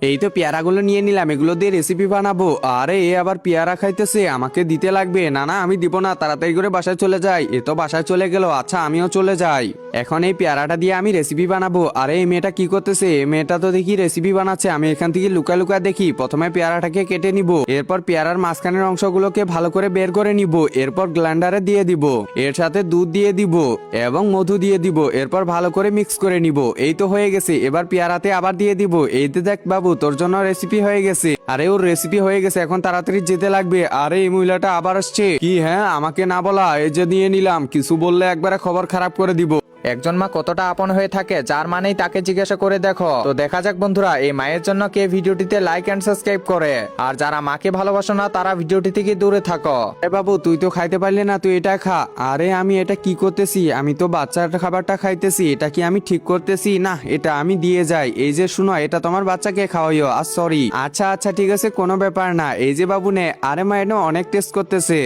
এই তো পেয়ারাগুলো নিয়ে নিলাম, এগুলো দিয়ে রেসিপি বানাবো। আরে এ আবার পেয়ারা খাইতেছে, আমাকে দিতে লাগবে। না না, আমি দিব না, তাড়াতাড়ি করে বাসায় চলে যাই। এ তো বাসায় চলে গেল, আচ্ছা আমিও চলে যাই। এখন এই পেয়ারাটা দিয়ে আমি রেসিপি বানাবো। আরে এই মেয়েটা কি করতেছে? এই মেয়েটা তো দেখি রেসিপি বানাচ্ছে। আমি এখান থেকে লুকা লুকা দেখি। প্রথমে পেয়ারাটাকে কেটে নিব, এরপর পেয়ারার মাঝখানের অংশগুলোকে ভালো করে বের করে নিব, এরপর গ্লাইন্ডারে দিয়ে দিব, এর সাথে দুধ দিয়ে দিব এবং মধু দিয়ে দিব, এরপর ভালো করে মিক্স করে নিব। এই তো হয়ে গেছে, এবার পেয়ারাতে আবার দিয়ে দিব। এই তো দেখ বাবু, তোর জন্য রেসিপি হয়ে গেছে। আরে ওর রেসিপি হয়ে গেছে, এখন তাড়াতাড়ি যেতে লাগবে। আরে এই মহিলাটা আবার আসছে কি? হ্যাঁ, আমাকে না বলা, এই যে নিয়ে নিলাম। কিছু বললে একবারে খবর খারাপ করে দিব। একজন মা কতটা আপন হয়ে থাকে, যার মানেই তাকে জিজ্ঞাসা করে দেখো। তো দেখা যাক বন্ধুরা, এই মায়ের জন্য কে ভিডিওটিতে লাইক এন্ড সাবস্ক্রাইব করে। আর যারা মাকে ভালোবাসো না, তারা ভিডিওটি থেকে দূরে থাকো। এ বাবু, তুই তো খাইতে পারলি না, তুই এটা খা। আরে আমি এটা কি করতেছি? আমি তো বাচ্চার খাবারটা খাইতেছি। এটা কি আমি ঠিক করতেছি? না, এটা আমি দিয়ে যাই। এই যে শুনো, এটা তোমার বাচ্চাকে খাওয়াইও। আর সরি। আচ্ছা আচ্ছা, ঠিক আছে, কোনো ব্যাপার না। এই যে বাবু নে। আরে মা, এটা অনেক টেস্ট করতেছে।